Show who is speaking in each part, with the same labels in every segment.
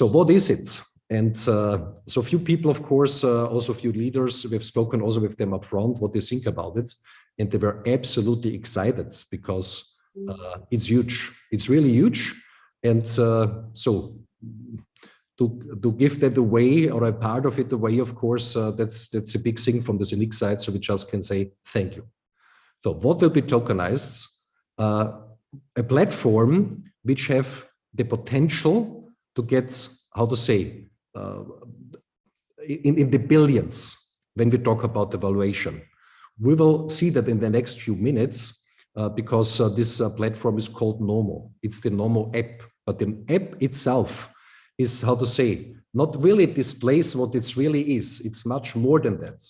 Speaker 1: So what is it? And so few people, of course, also few leaders, we've spoken also with them up front, what they think about it. And they were absolutely excited because it's huge. It's really huge. And so to give that away, or a part of it away, of course, that's a big thing from the ZENIQ side. So we just can say thank you. So what will be tokenized? A platform which have the potential to get, how to say, in the billions when we talk about the valuation. We will see that in the next few minutes because this platform is called NOMO. It's the NOMO app, but the app itself is, how to say, not really displays what it really is. It's much more than that.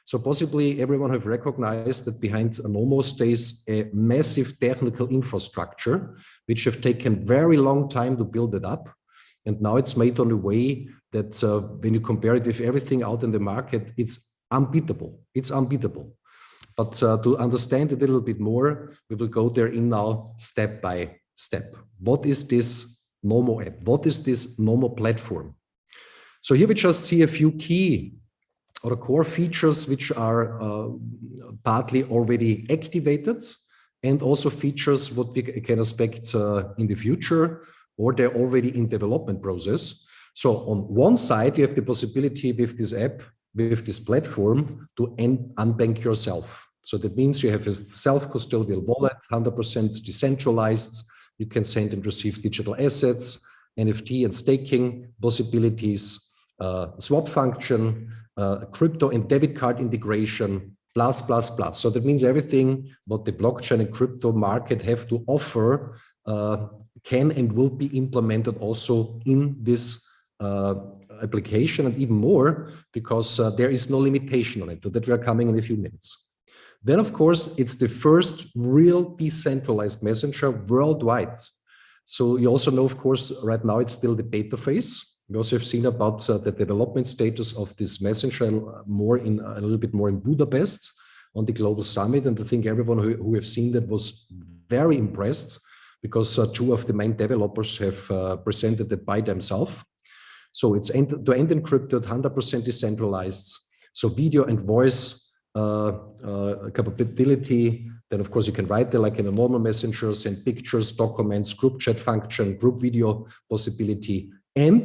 Speaker 1: So possibly everyone have recognized that behind NOMO stays a massive technical infrastructure, which have taken very long time to build it up. And now it's made on a way that when you compare it with everything out in the market, it's unbeatable. It's unbeatable. But to understand it a little bit more, we will go there in now step by step. What is this NOMO app? What is this NOMO platform? So here we just see a few key or core features which are partly already activated, and also features what we can expect in the future, or they're already in development process. So on one side, you have the possibility with this app, with this platform, to unbank yourself. So that means you have a self-custodial wallet, 100% decentralized. You can send and receive digital assets, NFT and staking possibilities, swap function, crypto and debit card integration, plus. So that means everything what the blockchain and crypto market have to offer can and will be implemented also in this application, and even more because there is no limitation on it. So that we are coming in a few minutes. Then, of course, it's the first real decentralized messenger worldwide. So you also know, of course, right now it's still the beta phase. We also have seen about the development status of this messenger more in a little bit more in Budapest on the global summit. And I think everyone who have seen that was very impressed because two of the main developers have presented it by themselves. So it's end-to-end encrypted, 100% decentralized. So video and voice capability. Then, of course, you can write there like in a normal messenger, send pictures, documents, group chat function, group video possibility. And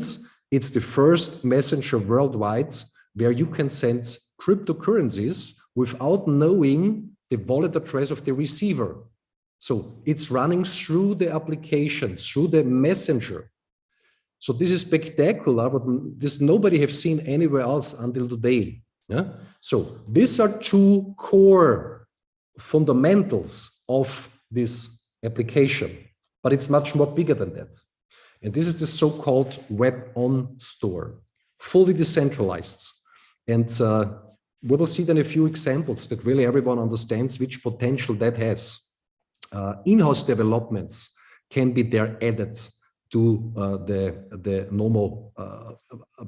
Speaker 1: it's the first messenger worldwide where you can send cryptocurrencies without knowing the wallet address of the receiver. So it's running through the application, through the messenger. So this is spectacular, but this nobody have seen anywhere else until today. Yeah? So these are two core fundamentals of this application, but it's much more bigger than that. And this is the so-called WEBON store, fully decentralized. And we will see then a few examples that really everyone understands which potential that has. In-house developments can be there added to the NOMO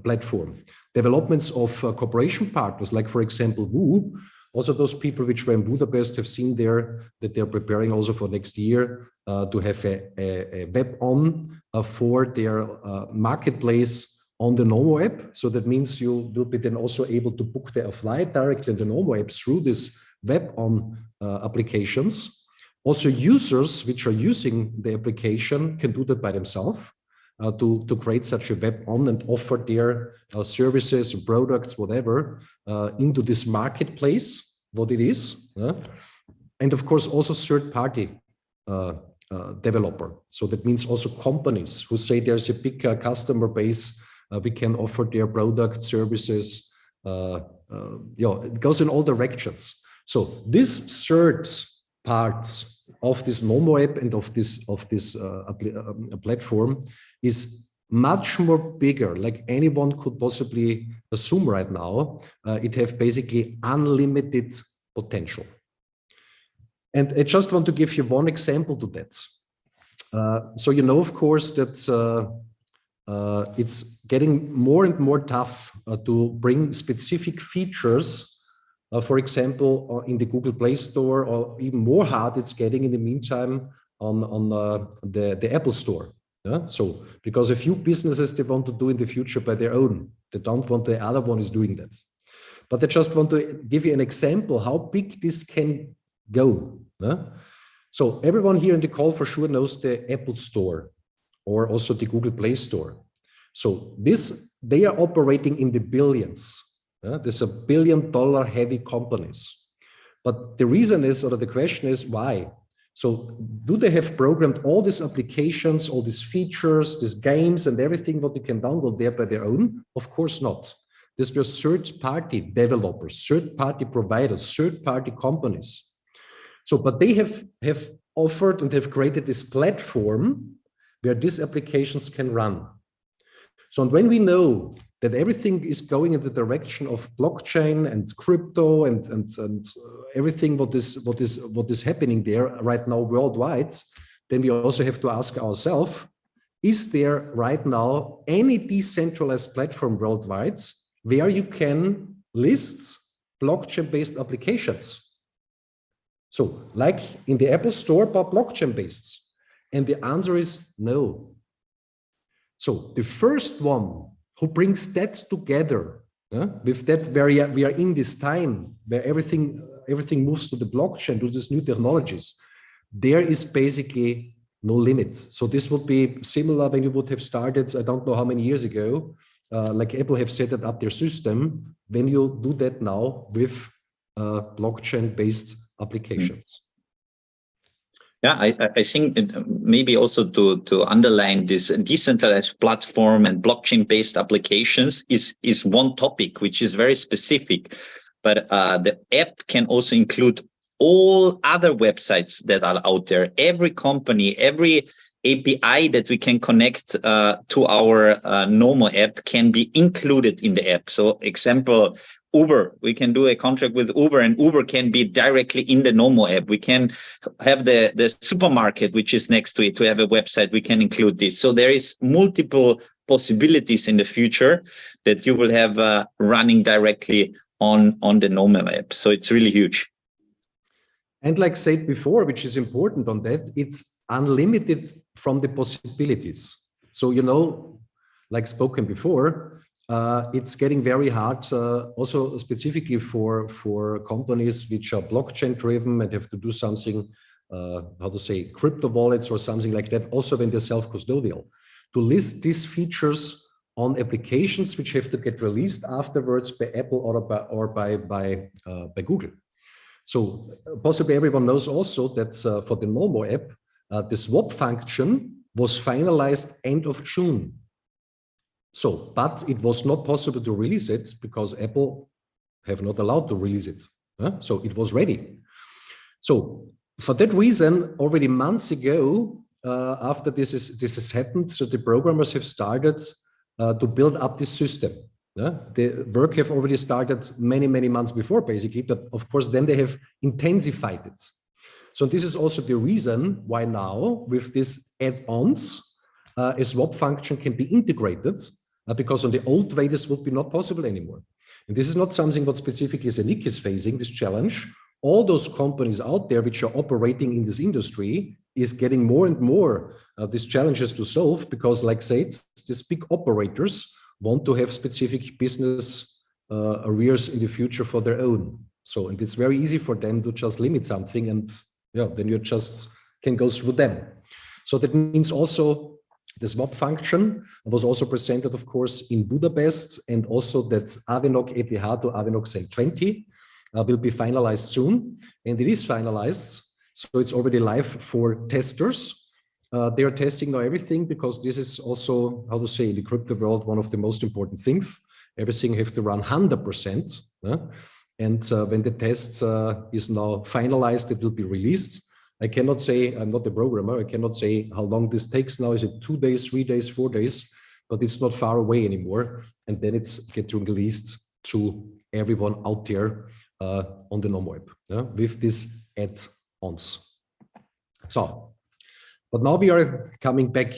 Speaker 1: platform. Developments of cooperation partners, like for example, WU, also those people which were in Budapest have seen there that they're preparing also for next year to have a WEBON for their marketplace on the NOMO app. So that means you will be then also able to book their flight directly in the NOMO app through this WEBON applications. Also, users which are using the application can do that by themselves to create such a WEBON and offer their services, products, whatever, into this marketplace, what it is. And of course, also third-party developer. So that means also companies who say there's a big customer base, we can offer their product, services. It goes in all directions. So this third parts of this NOMO app and of this platform is much more bigger, like anyone could possibly assume right now. It have basically unlimited potential. And I just want to give you one example to that. So you know, of course, that it's getting more and more tough to bring specific features. For example, in the Google Play Store, or even more hard it's getting in the meantime on the Apple Store. Yeah? So because a few businesses they want to do in the future by their own, they don't want the other one is doing that. But I just want to give you an example how big this can go. Yeah? So everyone here in the call for sure knows the Apple Store or also the Google Play Store. So they are operating in the billions. There's $1 billion heavy companies. But the reason is, or the question is, why? So do they have programmed all these applications, all these features, these games and everything what you can download there by their own? Of course not. These were third-party developers, third-party providers, third-party companies. So, but they have offered and have created this platform where these applications can run. So, and when we know that everything is going in the direction of blockchain and crypto and everything what is happening there right now worldwide, then we also have to ask ourselves, is there right now any decentralized platform worldwide where you can list blockchain-based applications? So like in the Apple Store, but blockchain-based. And the answer is no. So the first one who brings that together with that, where we are in this time where everything moves to the blockchain, to these new technologies, there is basically no limit. So this would be similar when you would have started, I don't know how many years ago, like Apple have set up their system, when you do that now with blockchain-based applications.
Speaker 2: Yeah, I think maybe also to underline this decentralized platform and blockchain-based applications is one topic which is very specific, but the app can also include all other websites that are out there. Every company, every API that we can connect to our NOMO app can be included in the app. So example, Uber, we can do a contract with Uber and Uber can be directly in the NOMO app. We can have the supermarket, which is next to it, to have a website, we can include this. So there is multiple possibilities in the future that you will have running directly on the NOMO app. So it's really huge.
Speaker 1: And like said before, which is important on that, it's unlimited from the possibilities. So, you know, like spoken before, it's getting very hard, also specifically for companies which are blockchain driven and have to do something, how to say, crypto wallets or something like that, also when they're self-custodial, to list these features on applications which have to get released afterwards by Apple or by Google. So possibly everyone knows also that for the NOMO app, the swap function was finalized end of June. So, but it was not possible to release it because Apple have not allowed to release it. So it was ready. So for that reason, already months ago, after this has happened, so the programmers have started to build up this system. The work have already started many months before, basically, but of course then they have intensified it. So this is also the reason why now with these add-ons, a swap function can be integrated, because on the old way this would be not possible anymore. And this is not something what specifically ZENIQ is facing, this challenge. All those companies out there which are operating in this industry is getting more and more these challenges to solve, because like said, these big operators want to have specific business areas in the future for their own. So, and it's very easy for them to just limit something and yeah, then you just can go through them. So that means also the swap function was also presented, of course, in Budapest, and also that Avenok ETH to Avenok ZEN20 will be finalized soon, and it is finalized. So it's already live for testers. They are testing now everything, because this is also, how to say, in the crypto world, one of the most important things. Everything has to run 100%. And when the test is now finalized, it will be released. I cannot say, I'm not a programmer, I cannot say how long this takes now. Is it 2 days, 3 days, 4 days? But it's not far away anymore. And then it's getting released to everyone out there on the NOMO app with these add-ons. So, but now we are coming back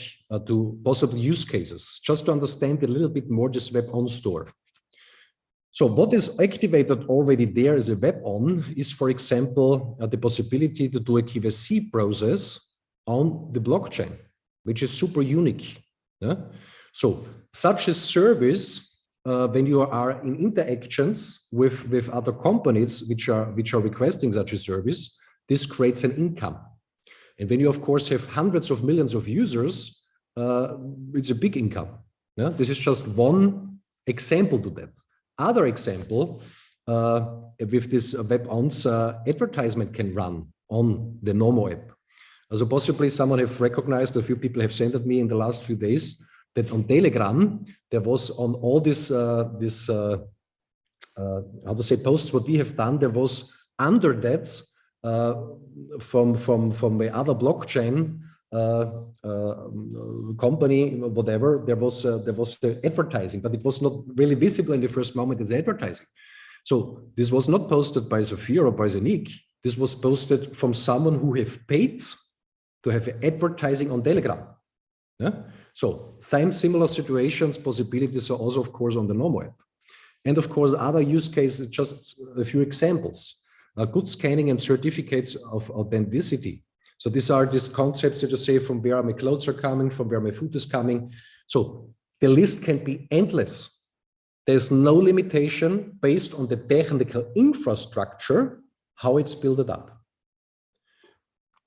Speaker 1: to possible use cases, just to understand a little bit more this web-on store. So what is activated already there as a web-on is, for example, the possibility to do a KYC process on the blockchain. which is super unique. Yeah? So such a service, when you are in interactions with other companies which are requesting such a service, this creates an income. And when you, of course, have hundreds of millions of users, it's a big income. Yeah? This is just one example to that. Other example, with this WEBON's advertisement can run on the NOMO app. Also possibly someone have recognized, a few people have sent at me in the last few days, that on Telegram, there was on all this, how to say, posts what we have done, there was under that, from the other blockchain company, whatever, there was advertising, but it was not really visible in the first moment as advertising. So this was not posted by SAFIR or by ZENIQ. This was posted from someone who have paid to have advertising on Telegram. Yeah? So similar situations, possibilities are also, of course, on the NOMO app. And of course, other use cases, just a few examples. Good scanning and certificates of authenticity. So these are these concepts that you say from where my clothes are coming, from where my food is coming. So the list can be endless. There's no limitation based on the technical infrastructure, how it's built up.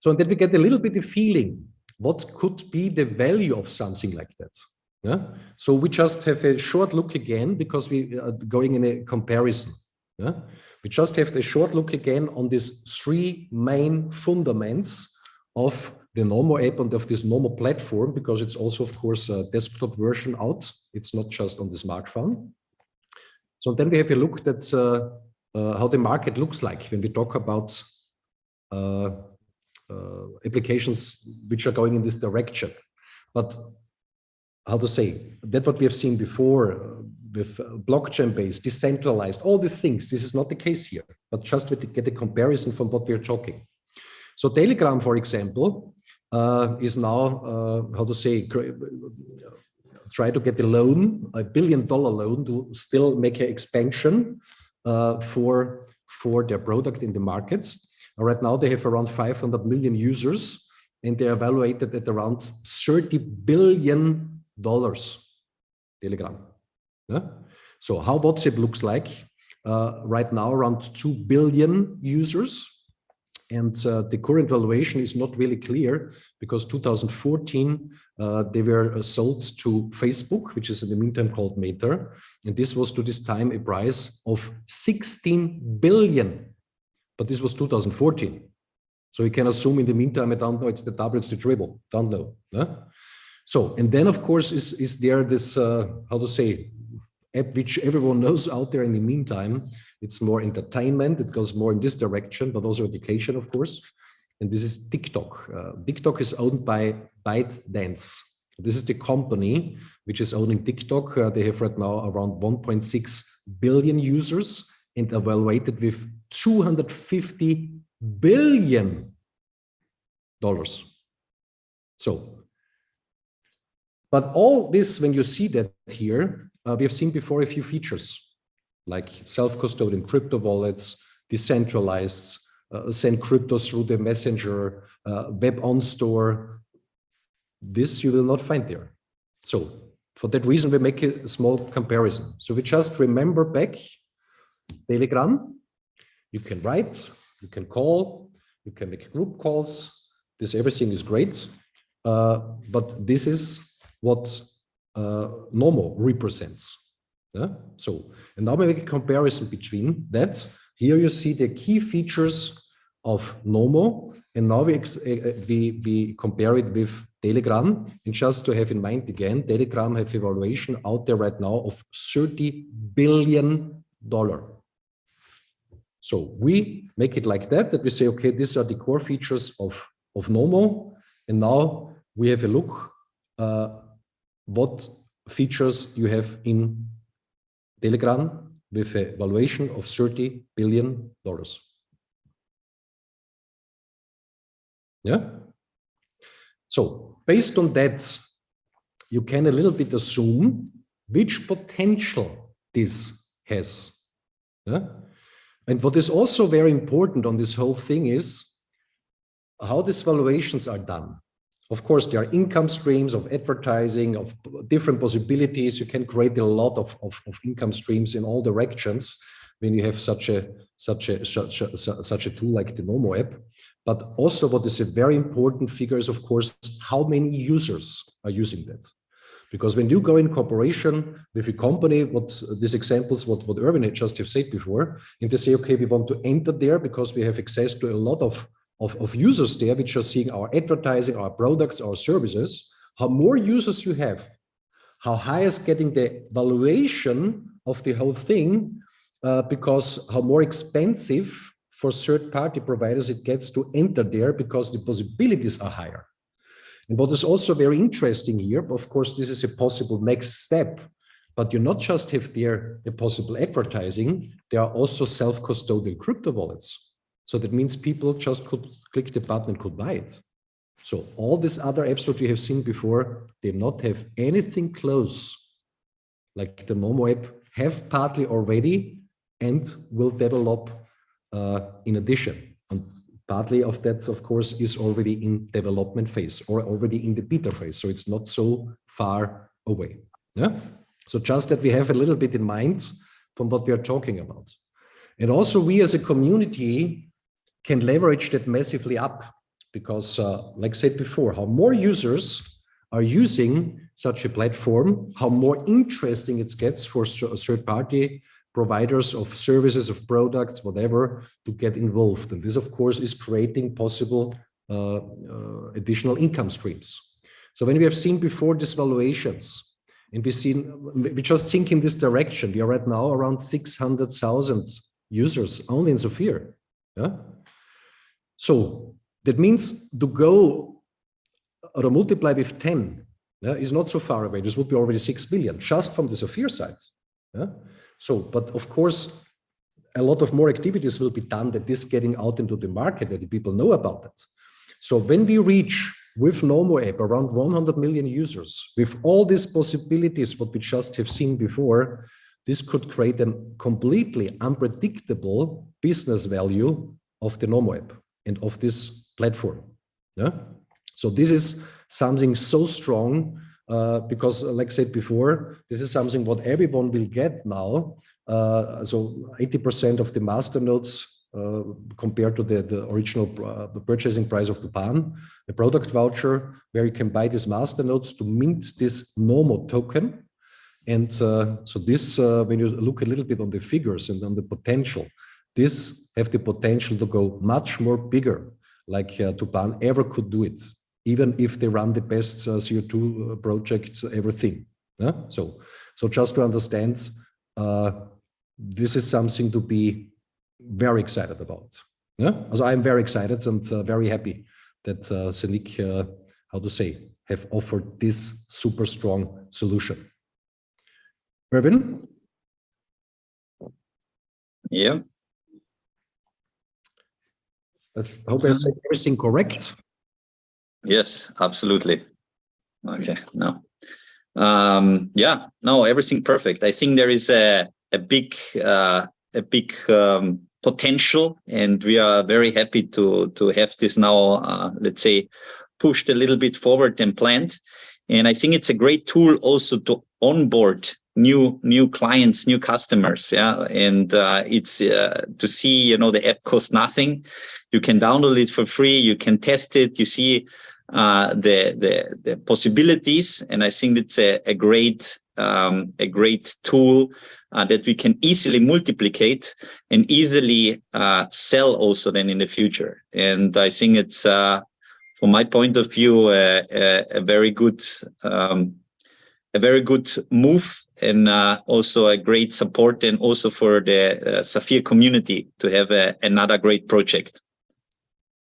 Speaker 1: So that we get a little bit of feeling, what could be the value of something like that? Yeah? So we just have a short look again, because we are going in a comparison. Yeah? We just have a short look again on these three main fundaments of the NOMO app and of this NOMO platform, because it's also, of course, a desktop version out. It's not just on the smartphone. So then we have a look at how the market looks like when we talk about applications which are going in this direction. But how to say, that's what we have seen before with blockchain-based, decentralized, all these things. This is not the case here, but just to get a comparison from what we're talking. So Telegram, for example, is now, how to say, try to get a loan, $1 billion loan, to still make an expansion for their product in the markets. Right now, they have around 500 million users, and they're evaluated at around $30 billion. Telegram. Yeah? So how WhatsApp looks like right now, around 2 billion users. And the current valuation is not really clear, because 2014, they were sold to Facebook, which is in the meantime called Meta. And this was to this time a price of 16 billion. But this was 2014. So you can assume in the meantime, I don't know, it's the double, it's the triple, don't know. Yeah? So, and then of course is there this, how to say, app which everyone knows out there in the meantime. It's more entertainment, it goes more in this direction, but also education, of course. And this is TikTok. TikTok is owned by ByteDance. This is the company which is owning TikTok. They have right now around 1.6 billion users and evaluated with $250 billion. So, but all this, when you see that here, we have seen before a few features like self-custodian crypto wallets, decentralized, send crypto through the messenger, WEBON store. This you will not find there. So for that reason, we make a small comparison. So we just remember back Telegram. You can write, you can call, you can make group calls. This everything is great, but this is what NOMO represents. Yeah? So, and now we make a comparison between that. Here you see the key features of NOMO, and now we compare it with Telegram. And just to have in mind again, Telegram have evaluation out there right now of $30 billion. So we make it like that we say, okay, these are the core features of NOMO. And now we have a look what features you have in Telegram with a valuation of $30 billion. Yeah. So based on that, you can a little bit assume which potential this has. Yeah? And what is also very important on this whole thing is how these valuations are done. Of course, there are income streams of advertising, of different possibilities. You can create a lot of income streams in all directions when you have such a tool like the NOMO app. But also what is a very important figure is, of course, how many users are using that. Because when you go in cooperation with a company, what these examples, what Erwin had just have said before, and they say, okay, we want to enter there because we have access to a lot of users there, which are seeing our advertising, our products, our services. How more users you have, how high is getting the valuation of the whole thing, because how more expensive for third-party providers it gets to enter there because the possibilities are higher. And what is also very interesting here, of course, this is a possible next step, but you not just have there a possible advertising, there are also self-custodial crypto wallets. So that means people just could click the button and could buy it. So all these other apps that we have seen before, they not have anything close, like the NOMO app, have partly already and will develop in addition. And partly of that, of course, is already in development phase or already in the beta phase. So it's not so far away. Yeah. So just that we have a little bit in mind from what we are talking about. And also we as a community can leverage that massively up because like I said before, how more users are using such a platform, how more interesting it gets for third-party providers of services, of products, whatever, to get involved. And this, of course, is creating possible additional income streams. So when we have seen before these valuations, and we just think in this direction, we are right now around 600,000 users only in SAFIR. Yeah? So that means to go or multiply with 10 is not so far away. This would be already 6 billion just from the SAFIR side. Yeah? So, but of course, a lot of more activities will be done that is getting out into the market, that the people know about it. So when we reach with NOMO app around 100 million users, with all these possibilities, what we just have seen before, this could create a completely unpredictable business value of the NOMO app and of this platform. Yeah? So this is something so strong because, like I said before, this is something what everyone will get now. So 80% of the master nodes compared to the original the purchasing price of the PAN, a product voucher where you can buy these master nodes to mint this NOMO token. And so this, when you look a little bit on the figures and on the potential, this have the potential to go much more bigger, like Tupan ever could do it, even if they run the best CO2 project everything. Yeah? So just to understand, this is something to be very excited about. Yeah? So I'm very excited and very happy that ZENIQ, how to say, have offered this super strong solution. Erwin?
Speaker 2: Yeah.
Speaker 1: I hope I said everything correct.
Speaker 2: Yes, absolutely. Okay, no. Yeah, no, everything perfect. I think there is a big potential, and we are very happy to have this now, let's say, pushed a little bit forward and planned. And I think it's a great tool also to onboard new clients, new customers. Yeah, and it's to see, you know, the app costs nothing. You can download it for free. You can test it. You see the possibilities, and I think it's a great tool that we can easily multiplicate and easily sell also then in the future. And I think it's from my point of view a very good move, and also a great support, and also for the SAFIR community to have another great project.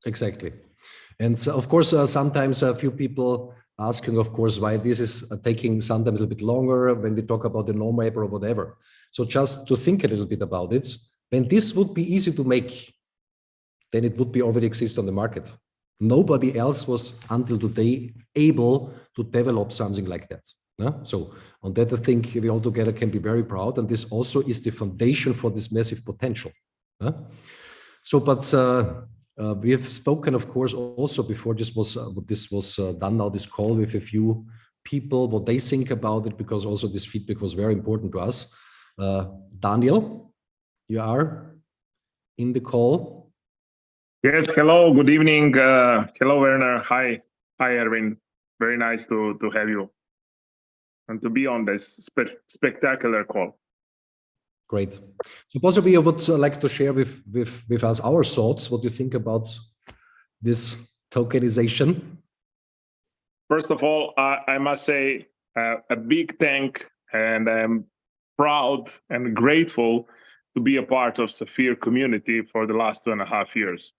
Speaker 1: Exactly. And of course, sometimes a few people asking, of course, why this is taking sometimes a little bit longer when we talk about the NOMO app or whatever. So just to think a little bit about it, when this would be easy to make, then it would be already exist on the market. Nobody else was until today able to develop something like that. So on that, I think we all together can be very proud, and this also is the foundation for this massive potential. So, but We have spoken, of course, also before this was done now, this call with a few people, what they think about it, because also this feedback was very important to us. Daniel, you are in the call.
Speaker 3: Yes, hello, good evening. Hello, Werner. Hi, Erwin. Very nice to have you and to be on this spectacular call.
Speaker 1: Great. So possibly I would like to share with us our thoughts, what you think about this tokenization.
Speaker 3: First of all, I must say a big thank, and I'm proud and grateful to be a part of SAFIR community for the last 2.5 years.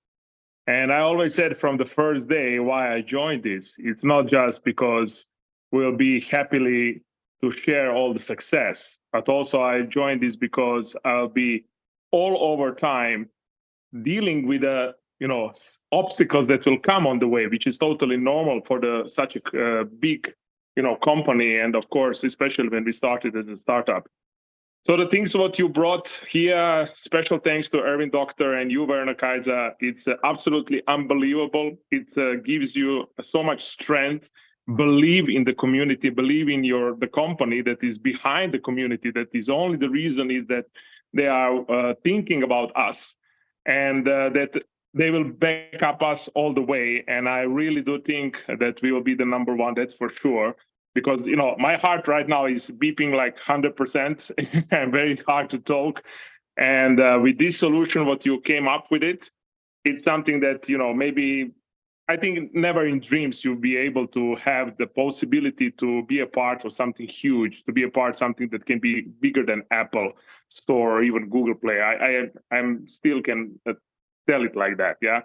Speaker 3: And I always said from the first day why I joined this, it's not just because we'll be happily to share all the success, but also I joined this because I'll be all over time dealing with the obstacles that will come on the way, which is totally normal for such a big company, and of course especially when we started as a startup. So the things what you brought here, special thanks to Erwin Doctor and you, Werner Kaiser, it's absolutely unbelievable. It gives you so much strength. Believe in the community, believe in the company that is behind the community, that is only the reason is that they are thinking about us, and that they will back up us all the way. And I really do think that we will be the number one, that's for sure. Because my heart right now is beeping like 100% and very hard to talk. And with this solution, what you came up with it's something that maybe I think never in dreams you'll be able to have the possibility to be a part of something huge, to be a part of something that can be bigger than Apple Store or even Google Play. I'm still can tell it like that, yeah.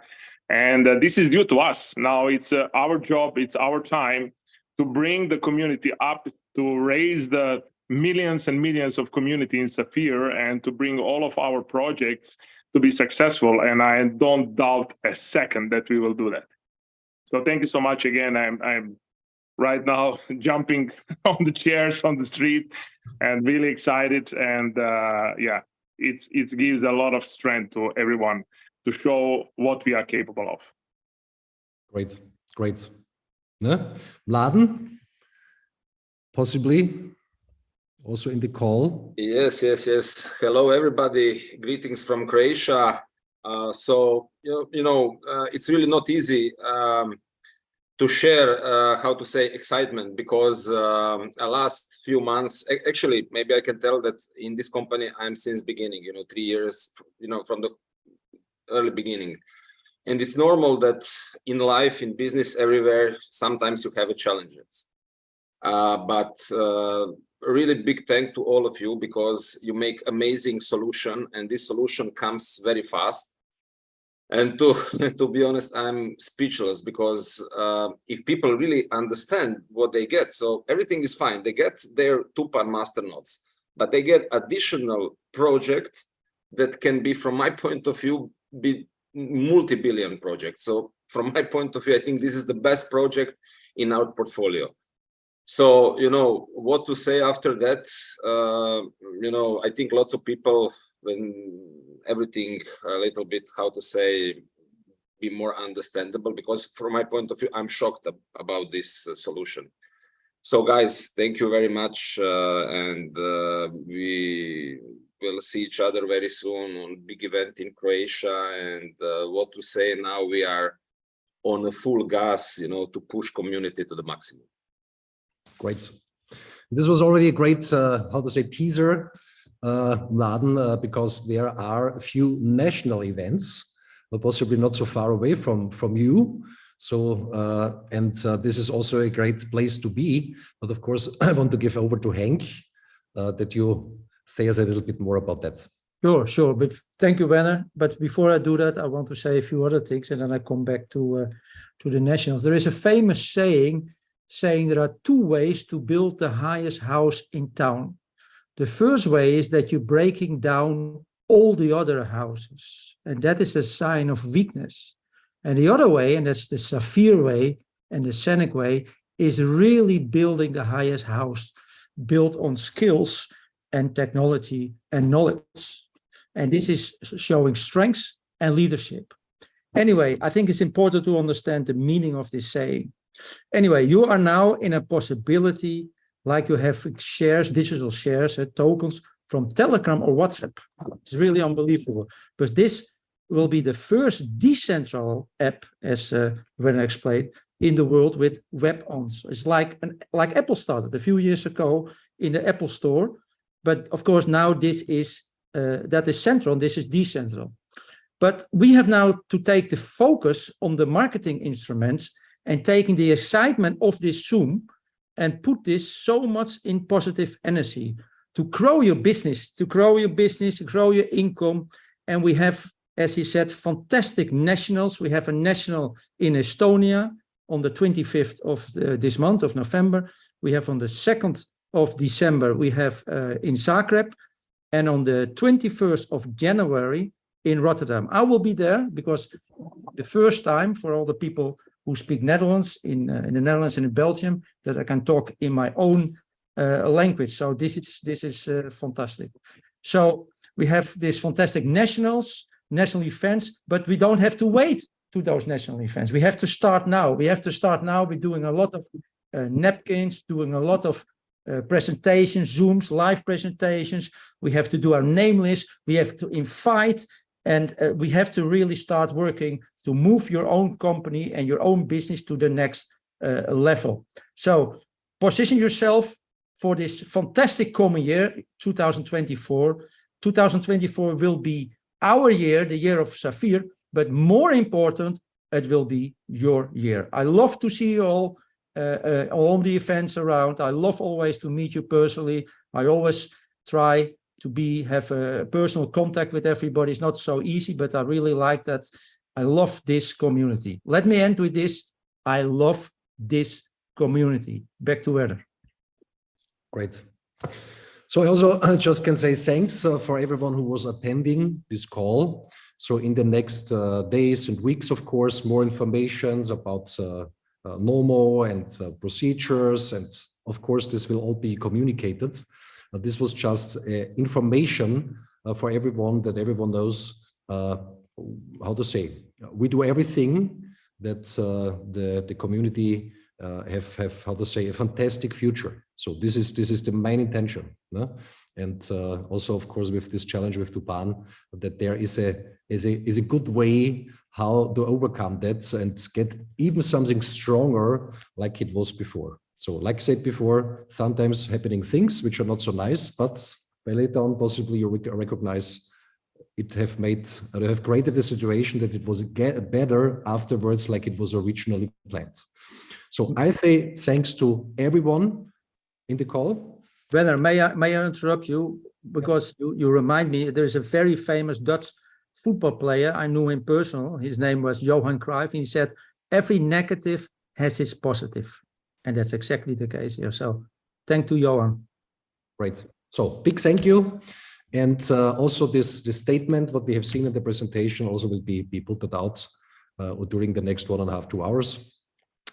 Speaker 3: And this is due to us. Now it's our job, it's our time to bring the community up, to raise the millions and millions of community in SAFIR, and to bring all of our projects to be successful. And I don't doubt a second that we will do that. So thank you so much again. I'm right now jumping on the chairs on the street and really excited. And yeah, it gives a lot of strength to everyone to show what we are capable of.
Speaker 1: Great, great. No? Mladen, possibly also in the call.
Speaker 4: Yes. Hello, everybody. Greetings from Croatia. It's really not easy to share, how to say, excitement, because last few months, actually, maybe I can tell that in this company, I'm since beginning, 3 years, from the early beginning. And it's normal that in life, in business, everywhere, sometimes you have challenges. But really big thank to all of you, because you make amazing solution, and this solution comes very fast. And to be honest, I'm speechless, because if people really understand what they get, so everything is fine. They get their 2-part masternodes, but they get additional project that can be, from my point of view, be multi-billion project. So from my point of view, I think this is the best project in our portfolio. So, what to say after that? I think lots of people, when everything a little bit, how to say, be more understandable, because from my point of view, I'm shocked about this solution. So guys, thank you very much. And we will see each other very soon on a big event in Croatia. And what to say now, we are on a full gas, to push community to the maximum.
Speaker 1: Great. This was already a great, how to say, teaser, Mladen, because there are a few national events, but possibly not so far away from you. So, this is also a great place to be. But of course, I want to give over to Henk, that you say us a little bit more about that.
Speaker 5: Sure. But thank you, Werner. But before I do that, I want to say a few other things, and then I come back to the nationals. There is a famous saying there are 2 ways to build the highest house in town. The first way is that you're breaking down all the other houses, and that is a sign of weakness. And the other way, and that's the SAFIR way and the ZENIQ way, is really building the highest house built on skills and technology and knowledge. And this is showing strengths and leadership. Anyway, I think it's important to understand the meaning of this saying. Anyway, you are now in a possibility like you have shares, digital shares, tokens from Telegram or WhatsApp. It's really unbelievable because this will be the first decentralized app, as Werner explained, in the world with WEBONs. It's like Apple started a few years ago in the Apple Store, but of course now this is that is central, and this is decentral. But we have now to take the focus on the marketing instruments and taking the excitement of this Zoom and put this so much in positive energy to grow your business, grow your income. And we have, as he said, fantastic nationals. We have a national in Estonia on the 25th of this month of November. We have on the 2nd of December, we have in Zagreb, and on the 21st of January in Rotterdam. I will be there because the first time for all the people who speak Netherlands in the Netherlands and in Belgium that I can talk in my own language. So this is fantastic. So we have these fantastic national events, but we don't have to wait to those national events. We have to start now. We're doing a lot of napkins, doing a lot of presentations, Zooms, live presentations. We have to do our name list. We have to invite, and we have to really start working to move your own company and your own business to the next level. So position yourself for this fantastic coming year, 2024. 2024 will be our year, the year of SAFIR, but more important, it will be your year. I love to see you all on the events around. I love always to meet you personally. I always try to have a personal contact with everybody. It's not so easy, but I really like that. I love this community. Let me end with this. I love this community. Back to Werner.
Speaker 1: Great. So I also just can say thanks for everyone who was attending this call. So in the next days and weeks, of course, more information about NOMO and procedures. And of course, this will all be communicated. This was just information for everyone, that everyone knows how to say. We do everything that the community have how to say, a fantastic future. So this is the main intention, no? And also, of course, with this challenge with Tupan, that there is a good way how to overcome that and get even something stronger like it was before. So like I said before, sometimes happening things which are not so nice, but by later on, possibly you recognize it have created a situation that it was better afterwards, like it was originally planned. So I say thanks to everyone in the call.
Speaker 5: Werner, may I interrupt you? Because you remind me, there is a very famous Dutch football player. I knew him personally. His name was Johan Cruyff. And he said, every negative has its positive. And that's exactly the case here. So thank to Johan.
Speaker 1: Great. So big thank you. And also this statement, what we have seen in the presentation, also will be put out during the next 1.5 to 2 hours.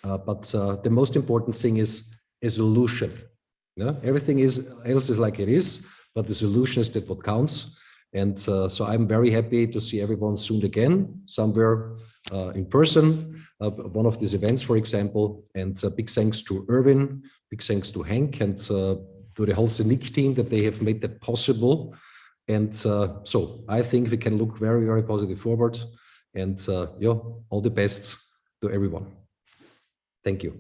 Speaker 1: But the most important thing is a solution. Yeah? Everything else is like it is, but the solution is that what counts. And so I'm very happy to see everyone soon again, somewhere in person, one of these events, for example. And big thanks to Erwin, big thanks to Henk, and to the whole ZENIQ team that they have made that possible. And so I think we can look very, very positive forward. And all the best to everyone. Thank you.